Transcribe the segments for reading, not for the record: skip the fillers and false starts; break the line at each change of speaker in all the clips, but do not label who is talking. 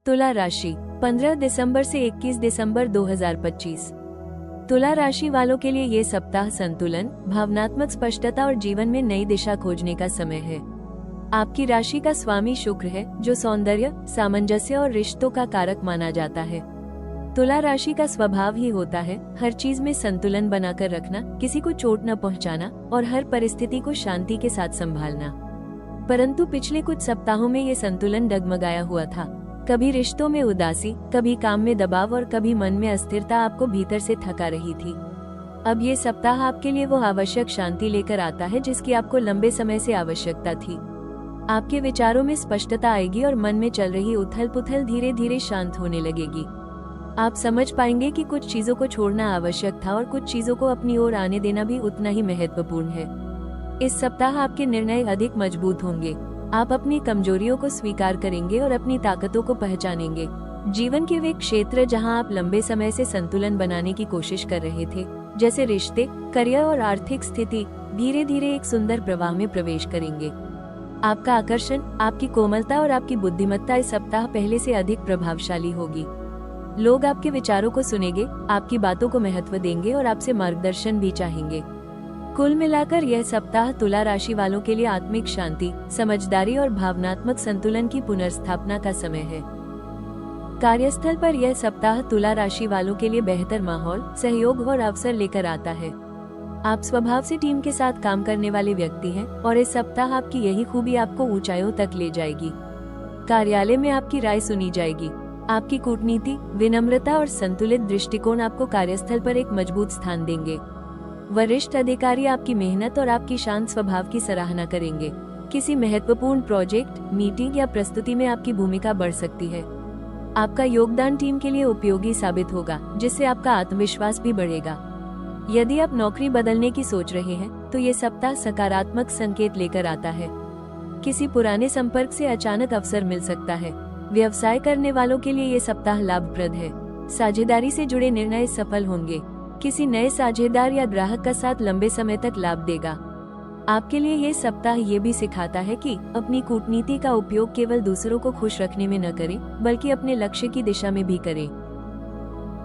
तुला राशि 15 दिसंबर से 21 दिसंबर 2025। तुला राशि वालों के लिए ये सप्ताह संतुलन, भावनात्मक स्पष्टता और जीवन में नई दिशा खोजने का समय है। आपकी राशि का स्वामी शुक्र है, जो सौंदर्य, सामंजस्य और रिश्तों का कारक माना जाता है। तुला राशि का स्वभाव ही होता है हर चीज में संतुलन बनाकर रखना, किसी को चोट न पहुंचाना और हर परिस्थिति को शांति के साथ संभालना। परंतु पिछले कुछ सप्ताहों में ये संतुलन डगमगाया हुआ था। कभी रिश्तों में उदासी, कभी काम में दबाव और कभी मन में अस्थिरता आपको भीतर से थका रही थी। अब ये सप्ताह आपके लिए वो आवश्यक शांति लेकर आता है जिसकी आपको लंबे समय से आवश्यकता थी। आपके विचारों में स्पष्टता आएगी और मन में चल रही उथल पुथल धीरे धीरे शांत होने लगेगी। आप समझ पाएंगे कि कुछ चीजों को छोड़ना आवश्यक था और कुछ चीजों को अपनी ओर आने देना भी उतना ही महत्वपूर्ण है। इस सप्ताह आपके निर्णय अधिक मजबूत होंगे। आप अपनी कमजोरियों को स्वीकार करेंगे और अपनी ताकतों को पहचानेंगे। जीवन के वे क्षेत्र जहां आप लंबे समय से संतुलन बनाने की कोशिश कर रहे थे, जैसे रिश्ते, करियर और आर्थिक स्थिति, धीरे धीरे एक सुंदर प्रवाह में प्रवेश करेंगे। आपका आकर्षण, आपकी कोमलता और आपकी बुद्धिमत्ता इस सप्ताह पहले से अधिक प्रभावशाली होगी। लोग आपके विचारों को सुनेंगे, आपकी बातों को महत्व देंगे और आपसे मार्गदर्शन भी चाहेंगे। कुल मिलाकर यह सप्ताह तुला राशि वालों के लिए आत्मिक शांति, समझदारी और भावनात्मक संतुलन की पुनर्स्थापना का समय है। कार्यस्थल पर यह सप्ताह तुला राशि वालों के लिए बेहतर माहौल, सहयोग और अवसर लेकर आता है। आप स्वभाव से टीम के साथ काम करने वाले व्यक्ति हैं और इस सप्ताह आपकी यही खूबी आपको ऊंचाइयों तक ले जाएगी। कार्यालय में आपकी राय सुनी जाएगी। आपकी कूटनीति, विनम्रता और संतुलित दृष्टिकोण आपको कार्यस्थल पर एक मजबूत स्थान देंगे। वरिष्ठ अधिकारी आपकी मेहनत और आपकी शांत स्वभाव की सराहना करेंगे। किसी महत्वपूर्ण प्रोजेक्ट, मीटिंग या प्रस्तुति में आपकी भूमिका बढ़ सकती है। आपका योगदान टीम के लिए उपयोगी साबित होगा, जिससे आपका आत्मविश्वास भी बढ़ेगा। यदि आप नौकरी बदलने की सोच रहे हैं, तो ये सप्ताह सकारात्मक संकेत लेकर आता है। किसी पुराने संपर्क से अचानक अवसर मिल सकता है। व्यवसाय करने वालों के लिए ये सप्ताह लाभप्रद है। साझेदारी से जुड़े निर्णय सफल होंगे। किसी नए साझेदार या ग्राहक का साथ लंबे समय तक लाभ देगा। आपके लिए ये सप्ताह ये भी सिखाता है कि अपनी कूटनीति का उपयोग केवल दूसरों को खुश रखने में न करें, बल्कि अपने लक्ष्य की दिशा में भी करें।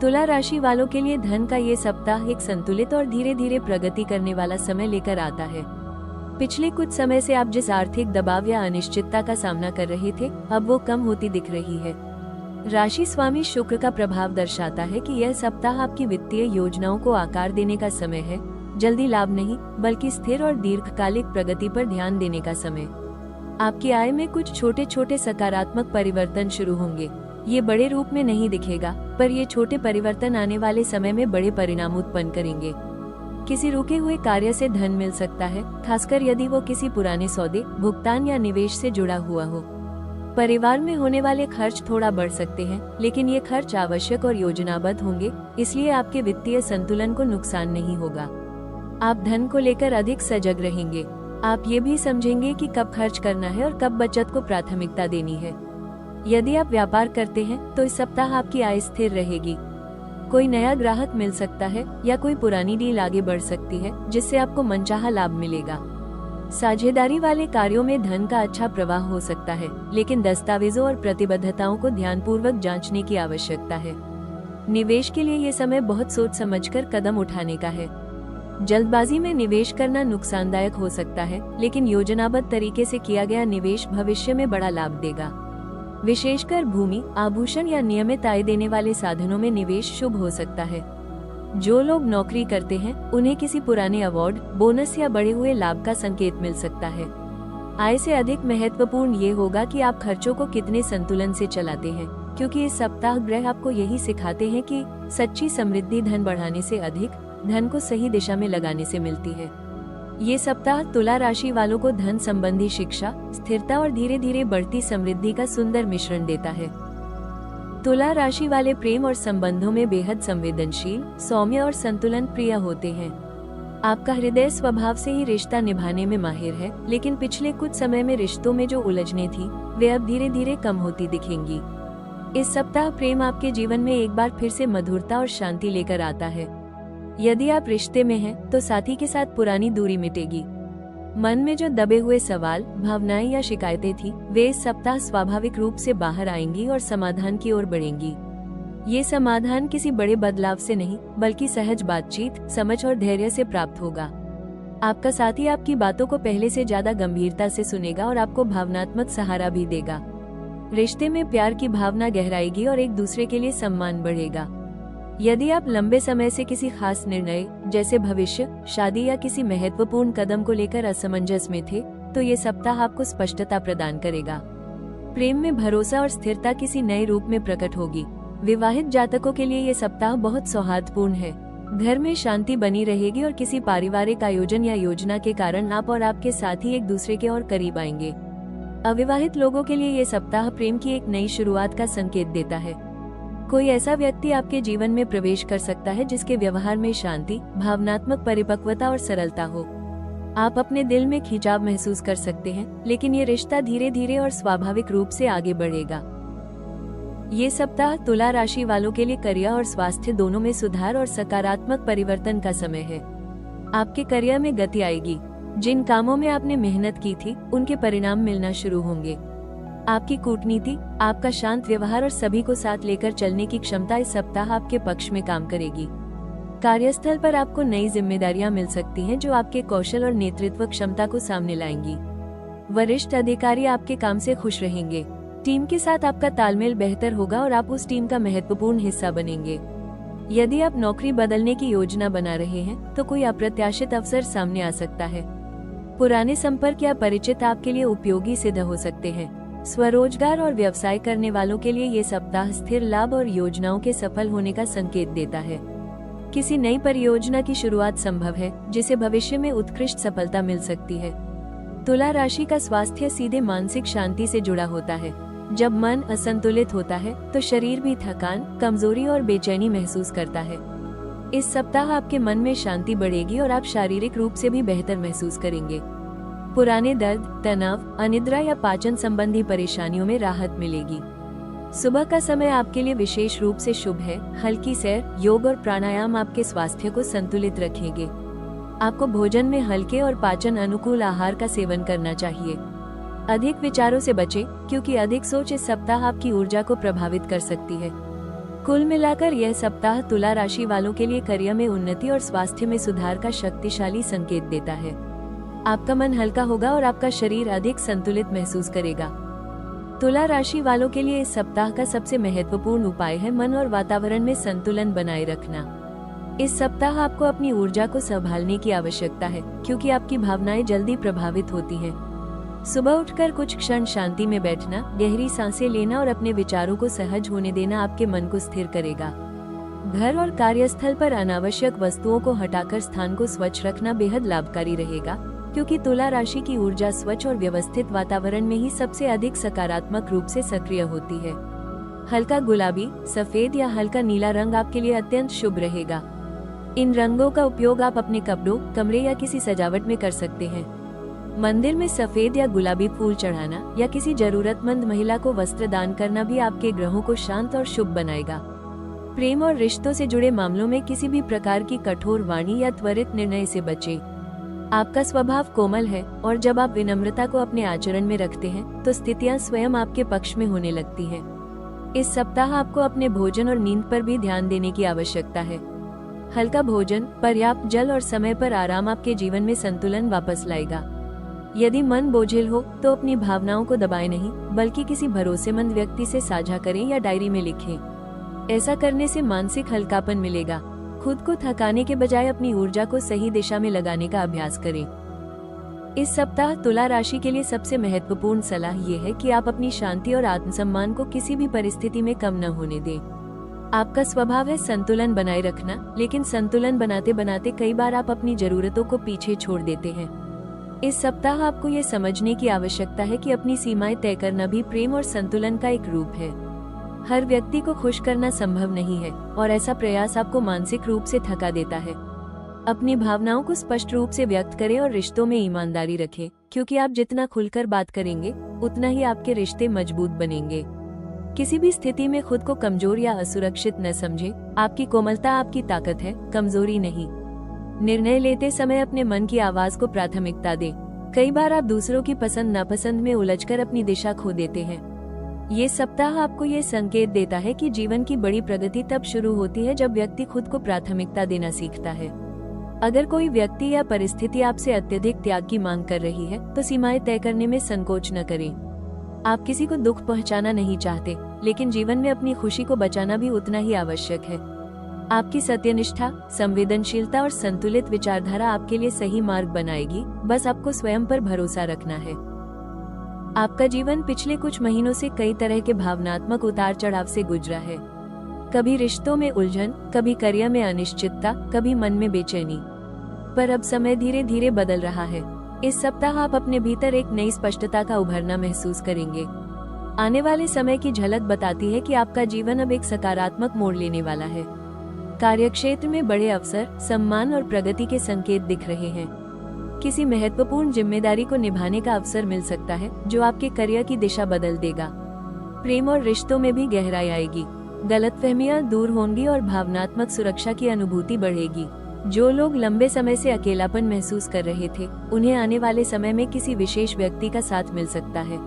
तुला राशि वालों के लिए धन का ये सप्ताह एक संतुलित और धीरे धीरे प्रगति करने वाला समय लेकर आता है। पिछले कुछ समय से आप जिस आर्थिक दबाव या अनिश्चितता का सामना कर रहे थे, अब वो कम होती दिख रही है। राशि स्वामी शुक्र का प्रभाव दर्शाता है कि यह सप्ताह आपकी वित्तीय योजनाओं को आकार देने का समय है। जल्दी लाभ नहीं, बल्कि स्थिर और दीर्घकालिक प्रगति पर ध्यान देने का समय। आपकी आय में कुछ छोटे छोटे सकारात्मक परिवर्तन शुरू होंगे। ये बड़े रूप में नहीं दिखेगा, पर ये छोटे परिवर्तन आने वाले समय में बड़े परिणाम उत्पन्न करेंगे। किसी रुके हुए कार्य से धन मिल सकता है, खासकर यदि वो किसी पुराने सौदे, भुगतान या निवेश से जुड़ा हुआ हो। परिवार में होने वाले खर्च थोड़ा बढ़ सकते हैं, लेकिन ये खर्च आवश्यक और योजनाबद्ध होंगे, इसलिए आपके वित्तीय संतुलन को नुकसान नहीं होगा। आप धन को लेकर अधिक सजग रहेंगे। आप ये भी समझेंगे कि कब खर्च करना है और कब बचत को प्राथमिकता देनी है। यदि आप व्यापार करते हैं, तो इस सप्ताह आपकी आय स्थिर रहेगी। कोई नया ग्राहक मिल सकता है या कोई पुरानी डील आगे बढ़ सकती है, जिससे आपको मनचाहा लाभ मिलेगा। साझेदारी वाले कार्यों में धन का अच्छा प्रवाह हो सकता है, लेकिन दस्तावेजों और प्रतिबद्धताओं को ध्यानपूर्वक जांचने की आवश्यकता है। निवेश के लिए ये समय बहुत सोच समझकर कदम उठाने का है। जल्दबाजी में निवेश करना नुकसानदायक हो सकता है, लेकिन योजनाबद्ध तरीके से किया गया निवेश भविष्य में बड़ा लाभ देगा। विशेषकर भूमि, आभूषण या नियमित आय देने वाले साधनों में निवेश शुभ हो सकता है। जो लोग नौकरी करते हैं, उन्हें किसी पुराने अवार्ड, बोनस या बढ़े हुए लाभ का संकेत मिल सकता है। आय से अधिक महत्वपूर्ण ये होगा कि आप खर्चों को कितने संतुलन से चलाते हैं, क्योंकि इस सप्ताह ग्रह आपको यही सिखाते हैं कि सच्ची समृद्धि धन बढ़ाने से अधिक, धन को सही दिशा में लगाने से मिलती है। ये सप्ताह तुला राशि वालों को धन संबंधी शिक्षा, स्थिरता और धीरे धीरे बढ़ती समृद्धि का सुंदर मिश्रण देता है। तुला राशि वाले प्रेम और संबंधों में बेहद संवेदनशील, सौम्य और संतुलन प्रिय होते हैं। आपका हृदय स्वभाव से ही रिश्ता निभाने में माहिर है, लेकिन पिछले कुछ समय में रिश्तों में जो उलझनें थी, वे अब धीरे धीरे कम होती दिखेंगी। इस सप्ताह प्रेम आपके जीवन में एक बार फिर से मधुरता और शांति लेकर आता है। यदि आप रिश्ते में हैं, तो साथी के साथ पुरानी दूरी मिटेगी। मन में जो दबे हुए सवाल, भावनाएं या शिकायतें थी, वे इस सप्ताह स्वाभाविक रूप से बाहर आएंगी और समाधान की ओर बढ़ेंगी। ये समाधान किसी बड़े बदलाव से नहीं, बल्कि सहज बातचीत, समझ और धैर्य से प्राप्त होगा। आपका साथी आपकी बातों को पहले से ज्यादा गंभीरता से सुनेगा और आपको भावनात्मक सहारा भी देगा। रिश्ते में प्यार की भावना गहराएगी और एक दूसरे के लिए सम्मान बढ़ेगा। यदि आप लंबे समय से किसी खास निर्णय, जैसे भविष्य, शादी या किसी महत्वपूर्ण कदम को लेकर असमंजस में थे, तो ये सप्ताह आपको स्पष्टता प्रदान करेगा। प्रेम में भरोसा और स्थिरता किसी नए रूप में प्रकट होगी। विवाहित जातकों के लिए ये सप्ताह बहुत सौहार्दपूर्ण है। घर में शांति बनी रहेगी और किसी पारिवारिक आयोजन या योजना के कारण आप और आपके साथी एक दूसरे के और करीब आएंगे। अविवाहित लोगों के लिए ये सप्ताह प्रेम की एक नई शुरुआत का संकेत देता है। कोई ऐसा व्यक्ति आपके जीवन में प्रवेश कर सकता है जिसके व्यवहार में शांति, भावनात्मक परिपक्वता और सरलता हो। आप अपने दिल में खिंचाव महसूस कर सकते हैं, लेकिन ये रिश्ता धीरे धीरे और स्वाभाविक रूप से आगे बढ़ेगा। ये सप्ताह तुला राशि वालों के लिए करियर और स्वास्थ्य दोनों में सुधार और सकारात्मक परिवर्तन का समय है। आपके करियर में गति आएगी। जिन कामों में आपने मेहनत की थी, उनके परिणाम मिलना शुरू होंगे। आपकी कूटनीति, आपका शांत व्यवहार और सभी को साथ लेकर चलने की क्षमता इस सप्ताह आपके पक्ष में काम करेगी। कार्यस्थल पर आपको नई जिम्मेदारियां मिल सकती हैं जो आपके कौशल और नेतृत्व क्षमता को सामने लाएंगी। वरिष्ठ अधिकारी आपके काम से खुश रहेंगे। टीम के साथ आपका तालमेल बेहतर होगा और आप उस टीम का महत्वपूर्ण हिस्सा बनेंगे। यदि आप नौकरी बदलने की योजना बना रहे हैं, तो कोई अप्रत्याशित अवसर सामने आ सकता है। पुराने संपर्क या परिचित आपके लिए उपयोगी सिद्ध हो सकते हैं। स्वरोजगार और व्यवसाय करने वालों के लिए ये सप्ताह स्थिर लाभ और योजनाओं के सफल होने का संकेत देता है। किसी नई परियोजना की शुरुआत संभव है, जिसे भविष्य में उत्कृष्ट सफलता मिल सकती है। तुला राशि का स्वास्थ्य सीधे मानसिक शांति से जुड़ा होता है। जब मन असंतुलित होता है, तो शरीर भी थकान, कमजोरी और बेचैनी महसूस करता है। इस सप्ताह आपके मन में शांति बढ़ेगी और आप शारीरिक रूप से भी बेहतर महसूस करेंगे। पुराने दर्द, तनाव, अनिद्रा या पाचन संबंधी परेशानियों में राहत मिलेगी। सुबह का समय आपके लिए विशेष रूप से शुभ है। हल्की सैर, योग और प्राणायाम आपके स्वास्थ्य को संतुलित रखेंगे। आपको भोजन में हल्के और पाचन अनुकूल आहार का सेवन करना चाहिए। अधिक विचारों से बचें, क्योंकि अधिक सोच इस सप्ताह आपकी ऊर्जा को प्रभावित कर सकती है। कुल मिलाकर यह सप्ताह तुला राशि वालों के लिए करियर में उन्नति और स्वास्थ्य में सुधार का शक्तिशाली संकेत देता है। आपका मन हल्का होगा और आपका शरीर अधिक संतुलित महसूस करेगा। तुला राशि वालों के लिए इस सप्ताह का सबसे महत्वपूर्ण उपाय है मन और वातावरण में संतुलन बनाए रखना। इस सप्ताह आपको अपनी ऊर्जा को संभालने की आवश्यकता है, क्योंकि आपकी भावनाएं जल्दी प्रभावित होती हैं। सुबह उठकर कुछ क्षण शांति में बैठना, गहरी सांसें लेना और अपने विचारों को सहज होने देना आपके मन को स्थिर करेगा। घर और कार्यस्थल पर अनावश्यक वस्तुओं को हटाकर स्थान को स्वच्छ रखना बेहद लाभकारी रहेगा, क्योंकि तुला राशि की ऊर्जा स्वच्छ और व्यवस्थित वातावरण में ही सबसे अधिक सकारात्मक रूप से सक्रिय होती है। हल्का गुलाबी, सफेद या हल्का नीला रंग आपके लिए अत्यंत शुभ रहेगा। इन रंगों का उपयोग आप अपने कपड़ों, कमरे या किसी सजावट में कर सकते हैं। मंदिर में सफेद या गुलाबी फूल चढ़ाना या किसी जरूरतमंद महिला को वस्त्र दान करना भी आपके ग्रहों को शांत और शुभ बनाएगा। प्रेम और रिश्तों से जुड़े मामलों में किसी भी प्रकार की कठोर वाणी या त्वरित निर्णय से बचें। आपका स्वभाव कोमल है और जब आप विनम्रता को अपने आचरण में रखते हैं, तो स्थितियां स्वयं आपके पक्ष में होने लगती हैं। इस सप्ताह आपको अपने भोजन और नींद पर भी ध्यान देने की आवश्यकता है। हल्का भोजन, पर्याप्त जल और समय पर आराम आपके जीवन में संतुलन वापस लाएगा। यदि मन बोझिल हो, तो अपनी भावनाओं को दबाएं नहीं, बल्कि किसी भरोसेमंद व्यक्ति से साझा करें या डायरी में लिखें। ऐसा करने से मानसिक हल्कापन मिलेगा। खुद को थकाने के बजाय अपनी ऊर्जा को सही दिशा में लगाने का अभ्यास करें। इस सप्ताह तुला राशि के लिए सबसे महत्वपूर्ण सलाह ये है कि आप अपनी शांति और आत्मसम्मान को किसी भी परिस्थिति में कम न होने दें। आपका स्वभाव है संतुलन बनाए रखना, लेकिन संतुलन बनाते बनाते कई बार आप अपनी जरूरतों को पीछे छोड़ देते हैं। इस सप्ताह आपको ये समझने की आवश्यकता है कि अपनी सीमाएं तय करना भी प्रेम और संतुलन का एक रूप है। हर व्यक्ति को खुश करना संभव नहीं है और ऐसा प्रयास आपको मानसिक रूप से थका देता है। अपनी भावनाओं को स्पष्ट रूप से व्यक्त करें और रिश्तों में ईमानदारी रखें, क्योंकि आप जितना खुलकर बात करेंगे, उतना ही आपके रिश्ते मजबूत बनेंगे। किसी भी स्थिति में खुद को कमजोर या असुरक्षित न समझें। आपकी कोमलता आपकी ताकत है, कमजोरी नहीं। निर्णय लेते समय अपने मन की आवाज को प्राथमिकता दें। कई बार आप दूसरों की पसंद नापसंद में उलझकर अपनी दिशा खो देते हैं। ये सप्ताह आपको ये संकेत देता है कि जीवन की बड़ी प्रगति तब शुरू होती है जब व्यक्ति खुद को प्राथमिकता देना सीखता है। अगर कोई व्यक्ति या परिस्थिति आपसे अत्यधिक त्याग की मांग कर रही है तो सीमाएं तय करने में संकोच न करें। आप किसी को दुख पहुंचाना नहीं चाहते, लेकिन जीवन में अपनी खुशी को बचाना भी उतना ही आवश्यक है। आपकी सत्यनिष्ठा, संवेदनशीलता और संतुलित विचारधारा आपके लिए सही मार्ग बनाएगी, बस आपको स्वयं पर भरोसा रखना है। आपका जीवन पिछले कुछ महीनों से कई तरह के भावनात्मक उतार चढ़ाव से गुजरा है। कभी रिश्तों में उलझन, कभी करियर में अनिश्चितता, कभी मन में बेचैनी। पर अब समय धीरे धीरे बदल रहा है। इस सप्ताह आप अपने भीतर एक नई स्पष्टता का उभरना महसूस करेंगे। आने वाले समय की झलक बताती है कि आपका जीवन अब एक सकारात्मक मोड़ लेने वाला है। कार्यक्षेत्र में बड़े अवसर, सम्मान और प्रगति के संकेत दिख रहे हैं। किसी महत्वपूर्ण जिम्मेदारी को निभाने का अवसर मिल सकता है जो आपके करियर की दिशा बदल देगा। प्रेम और रिश्तों में भी गहराई आएगी, गलतफहमियां दूर होंगी और भावनात्मक सुरक्षा की अनुभूति बढ़ेगी। जो लोग लंबे समय से अकेलापन महसूस कर रहे थे, उन्हें आने वाले समय में किसी विशेष व्यक्ति का साथ मिल सकता है।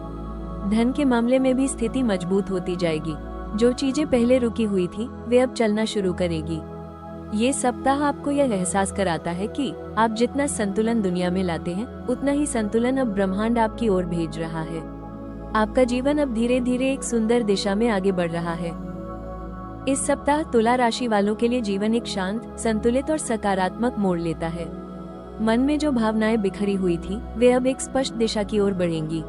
धन के मामले में भी स्थिति मजबूत होती जाएगी। जो चीजें पहले रुकी हुई थी, वे अब चलना शुरू करेगी। ये सप्ताह आपको यह एहसास कराता है कि आप जितना संतुलन दुनिया में लाते हैं, उतना ही संतुलन अब ब्रह्मांड आपकी ओर भेज रहा है। आपका जीवन अब धीरे धीरे एक सुंदर दिशा में आगे बढ़ रहा है। इस सप्ताह तुला राशि वालों के लिए जीवन एक शांत, संतुलित और सकारात्मक मोड़ लेता है। मन में जो भावनाएं बिखरी हुई थी, वे अब एक स्पष्ट दिशा की ओर बढ़ेंगी।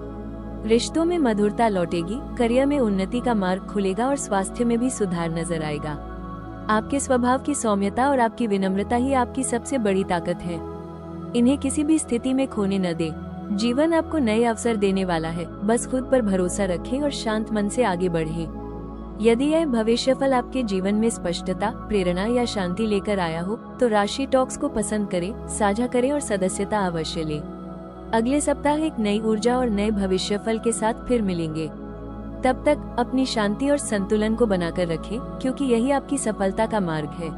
रिश्तों में मधुरता लौटेगी, करियर में उन्नति का मार्ग खुलेगा और स्वास्थ्य में भी सुधार नजर आएगा। आपके स्वभाव की सौम्यता और आपकी विनम्रता ही आपकी सबसे बड़ी ताकत है। इन्हें किसी भी स्थिति में खोने न दे। जीवन आपको नए अवसर देने वाला है, बस खुद पर भरोसा रखें और शांत मन से आगे बढ़ें। यदि यह भविष्यफल आपके जीवन में स्पष्टता, प्रेरणा या शांति लेकर आया हो, तो राशि टॉक्स को पसंद करें, साझा करें और सदस्यता अवश्य लें। अगले सप्ताह एक नई ऊर्जा और नए भविष्यफल के साथ फिर मिलेंगे। तब तक अपनी शांति और संतुलन को बनाकर रखें, क्योंकि यही आपकी सफलता का मार्ग है।